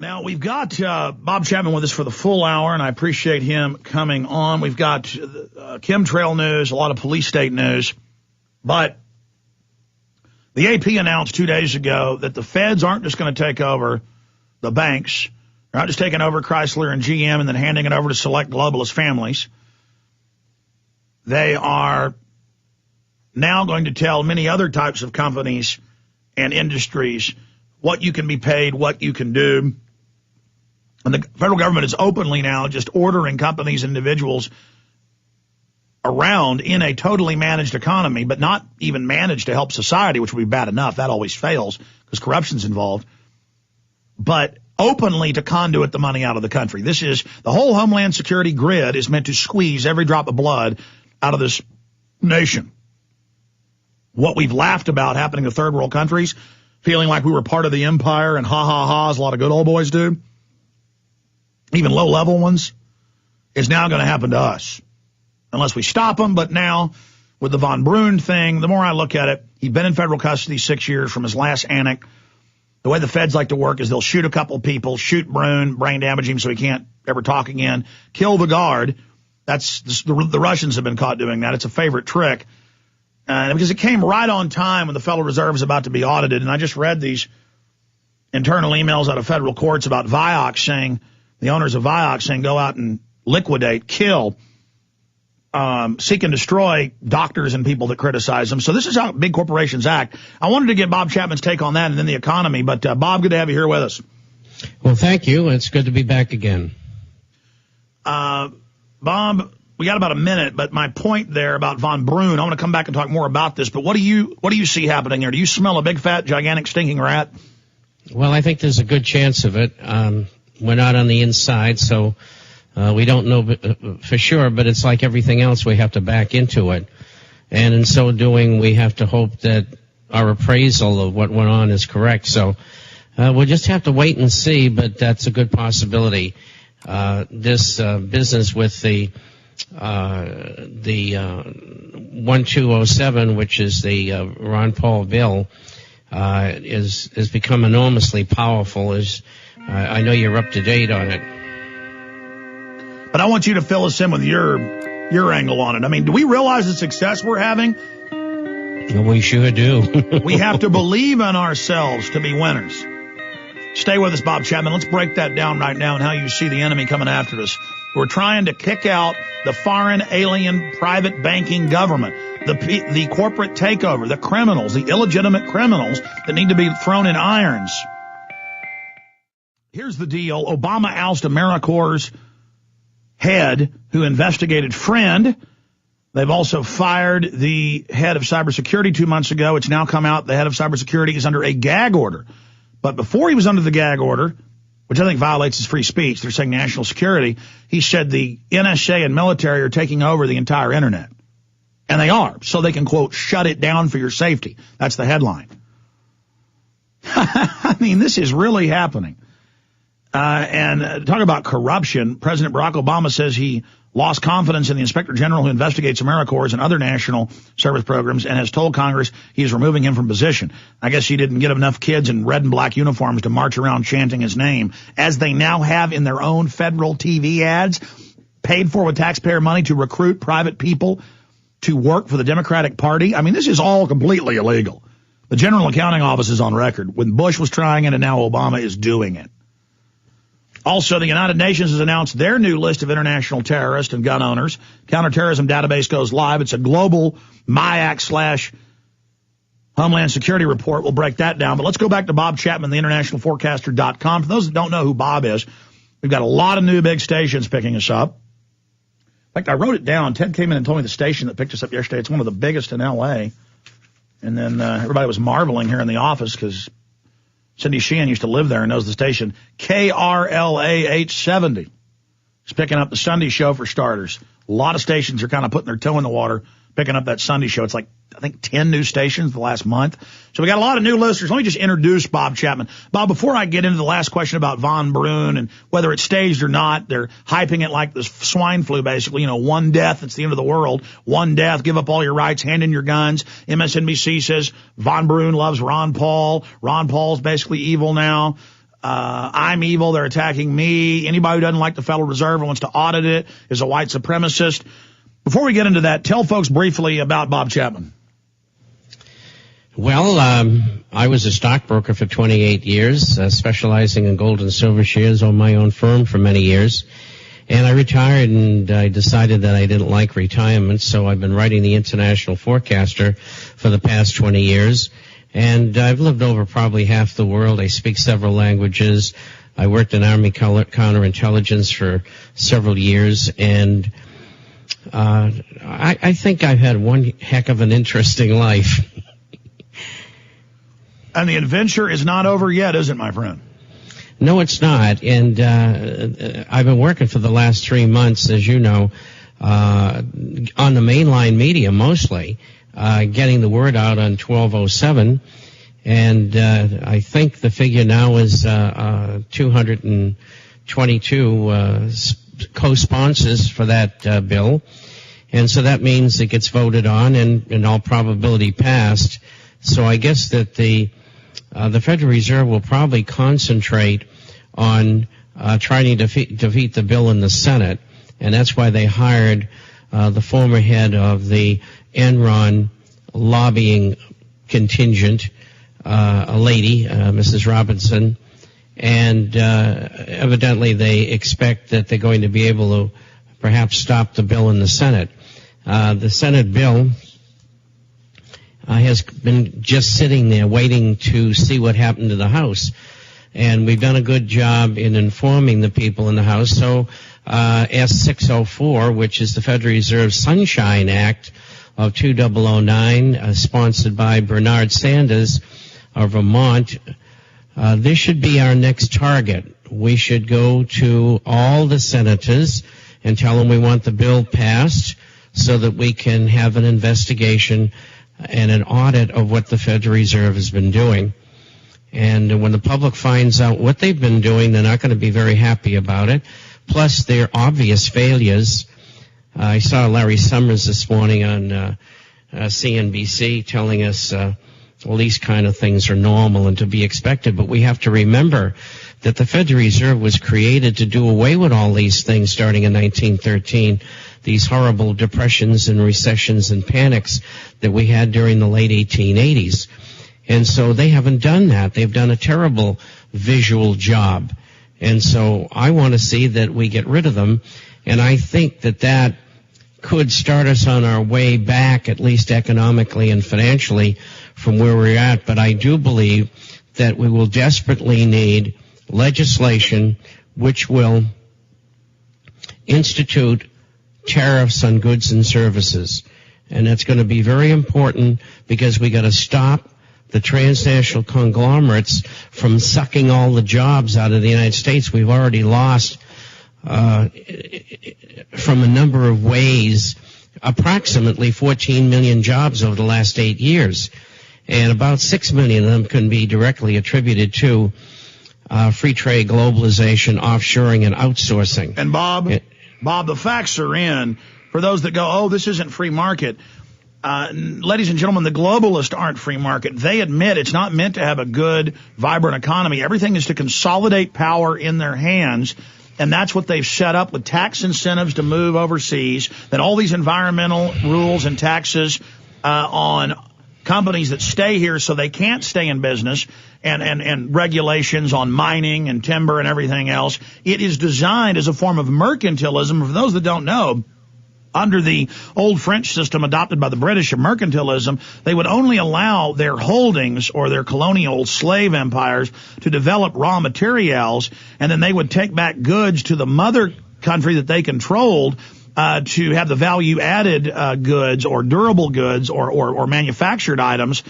Now, we've got Bob Chapman with us for the full hour, and I appreciate him coming on. We've got chemtrail news, a lot of police state news. But the AP announced 2 days ago that the feds aren't just going to take over the banks. They're not just taking over Chrysler and GM and then handing it over to select globalist families. They are now going to tell many other types of companies and industries what you can be paid, what you can do. And the federal government is openly now just ordering companies and individuals around in a totally managed economy, but not even managed to help society, which would be bad enough. That always fails because corruption's involved. But openly to conduit the money out of the country. This is the whole Homeland Security grid is meant to squeeze every drop of blood out of this nation. What we've laughed about happening to third world countries, feeling like we were part of the empire and ha, as a lot of good old boys do, even low-level ones, is now going to happen to us. Unless we stop them, but now, with the Von Brunn thing, the more I look at it, he'd been in federal custody 6 years from his last annex. The way the feds like to work is they'll shoot a couple people, shoot Brunn, brain damage him so he can't ever talk again, kill the guard. That's the Russians have been caught doing that. It's a favorite trick. Because it came right on time when the Federal Reserve is about to be audited. And I just read these internal emails out of federal courts about Vioxx saying, the owners of Vioxx saying, go out and liquidate, kill, seek and destroy doctors and people that criticize them. So this is how big corporations act. I wanted to get Bob Chapman's take on that and then the economy. But, Bob, good to have you here with us. Well, thank you. It's good to be back again. Bob, we got about a minute, but my point there about Von Brunn, I want to come back and talk more about this, but what do you see happening there? Do you smell a big, fat, gigantic, stinking rat? Well, I think there's a good chance of it. We're not on the inside, so we don't know for sure, but it's like everything else. We have to back into it. And in so doing, we have to hope that our appraisal of what went on is correct. So we'll just have to wait and see, but that's a good possibility. This business with the 1207, which is the Ron Paul bill, is become enormously powerful. I know you're up to date on it. But I want you to fill us in with your angle on it. I mean, do we realize the success we're having? We sure do. We have to believe in ourselves to be winners. Stay with us, Bob Chapman. Let's break that down right now and how you see the enemy coming after us. We're trying to kick out the foreign, alien, private banking government, the corporate takeover, the criminals, the illegitimate criminals that need to be thrown in irons. Here's the deal. Obama ousted AmeriCorps' head who investigated Friend. They've also fired the head of cybersecurity 2 months ago. It's now come out the head of cybersecurity is under a gag order. But before he was under the gag order, which I think violates his free speech, they're saying national security, he said the NSA and military are taking over the entire Internet. And they are, so they can, quote, shut it down for your safety. That's the headline. I mean, this is really happening. And talk about corruption. President Barack Obama says he lost confidence in the Inspector General who investigates AmeriCorps and other national service programs and has told Congress he is removing him from position. I guess he didn't get enough kids in red and black uniforms to march around chanting his name, as they now have in their own federal TV ads, paid for with taxpayer money to recruit private people to work for the Democratic Party. I mean, this is all completely illegal. The General Accounting Office is on record. When Bush was trying it and now Obama is doing it. Also, the United Nations has announced their new list of international terrorists and gun owners. Counterterrorism database goes live. It's a global MIAC/Homeland Security report. We'll break that down. But let's go back to Bob Chapman, the internationalforecaster.com. For those that don't know who Bob is, we've got a lot of new big stations picking us up. In fact, I wrote it down. Ted came in and told me the station that picked us up yesterday. It's one of the biggest in L.A. And then everybody was marveling here in the office because Cindy Sheehan used to live there and knows the station. KRLA 870. It's picking up the Sunday show for starters. A lot of stations are kind of putting their toe in the water, picking up that Sunday show. It's like, I think, 10 new stations the last month. So we got a lot of new listeners. Let me just introduce Bob Chapman. Bob, before I get into the last question about Von Brunn and whether it's staged or not, they're hyping it like this swine flu, basically. You know, one death, it's the end of the world. One death, give up all your rights, hand in your guns. MSNBC says Von Brunn loves Ron Paul. Ron Paul's basically evil now. I'm evil, they're attacking me. Anybody who doesn't like the Federal Reserve and wants to audit it is a white supremacist. Before we get into that, tell folks briefly about Bob Chapman. Well, I was a stockbroker for 28 years, specializing in gold and silver shares, on my own firm for many years. And I retired, and I decided that I didn't like retirement, so I've been writing the International Forecaster for the past 20 years. And I've lived over probably half the world. I speak several languages. I worked in Army counterintelligence for several years, and I think I've had one heck of an interesting life. And the adventure is not over yet, is it, my friend? No, it's not. And I've been working for the last 3 months, as you know, on the mainline media mostly, getting the word out on 1207. And I think the figure now is 222 co-sponsors for that bill. And so that means it gets voted on and in all probability passed. So I guess that the Federal Reserve will probably concentrate on trying to defeat the bill in the Senate, and that's why they hired the former head of the Enron lobbying contingent, a lady, Mrs. Robinson, and evidently they expect that they're going to be able to perhaps stop the bill in the Senate. The Senate bill has been just sitting there waiting to see what happened to the House. And we've done a good job in informing the people in the House. So S604, which is the Federal Reserve Sunshine Act of 2009, sponsored by Bernard Sanders of Vermont, this should be our next target. We should go to all the senators and tell them we want the bill passed so that we can have an investigation and an audit of what the Federal Reserve has been doing. And when the public finds out what they've been doing, they're not going to be very happy about it. Plus, their obvious failures. I saw Larry Summers this morning on CNBC telling us well, these kind of things are normal and to be expected. But we have to remember that the Federal Reserve was created to do away with all these things starting in 1913. These horrible depressions and recessions and panics that we had during the late 1880s. And so they haven't done that. They've done a terrible visual job. And so I want to see that we get rid of them. And I think that that could start us on our way back, at least economically and financially, from where we're at. But I do believe that we will desperately need legislation which will institute tariffs on goods and services. And that's going to be very important because we got to stop the transnational conglomerates from sucking all the jobs out of the United States. We've already lost, from a number of ways, approximately 14 million jobs over the last 8 years. And about 6 million of them can be directly attributed to free trade, globalization, offshoring, and outsourcing. And Bob, the facts are in. For those that go, oh, this isn't free market. Ladies and gentlemen, the globalists aren't free market. They admit it's not meant to have a good, vibrant economy. Everything is to consolidate power in their hands, and that's what they've set up with tax incentives to move overseas, then all these environmental rules and taxes on companies that stay here so they can't stay in business, and regulations on mining and timber and everything else. It is designed as a form of mercantilism. For those that don't know, under the old French system adopted by the British of mercantilism, they would only allow their holdings or their colonial slave empires to develop raw materials, and then they would take back goods to the mother country that they controlled to have the value-added goods or durable goods or manufactured items,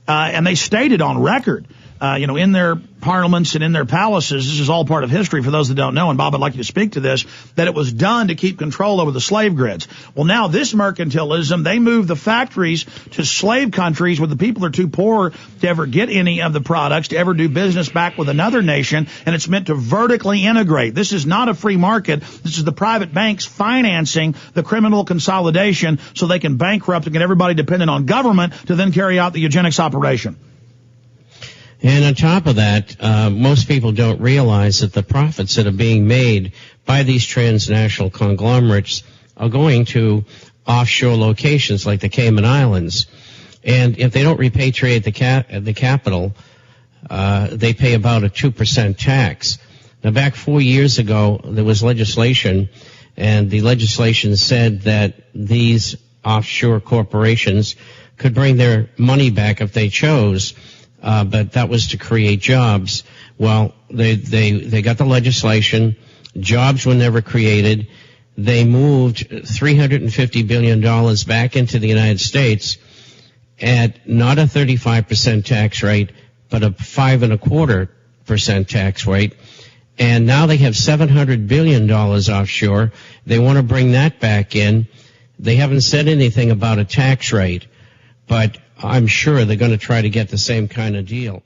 and they stated on record, in their parliaments and in their palaces, this is all part of history for those that don't know, and Bob, I'd like you to speak to this, that it was done to keep control over the slave grids. Well, now this mercantilism, they move the factories to slave countries where the people are too poor to ever get any of the products, to ever do business back with another nation, and it's meant to vertically integrate. This is not a free market. This is the private banks financing the criminal consolidation so they can bankrupt and get everybody dependent on government to then carry out the eugenics operation. And on top of that, most people don't realize that the profits that are being made by these transnational conglomerates are going to offshore locations like the Cayman Islands. And if they don't repatriate the capital, they pay about a 2% tax. Now, back 4 years ago, there was legislation, and the legislation said that these offshore corporations could bring their money back if they chose, but that was to create jobs. Well, they got the legislation. Jobs were never created. They moved $350 billion back into the United States at not a 35% tax rate, but a 5.25% tax rate. And now they have $700 billion offshore. They want to bring that back in. They haven't said anything about a tax rate, but I'm sure they're going to try to get the same kind of deal.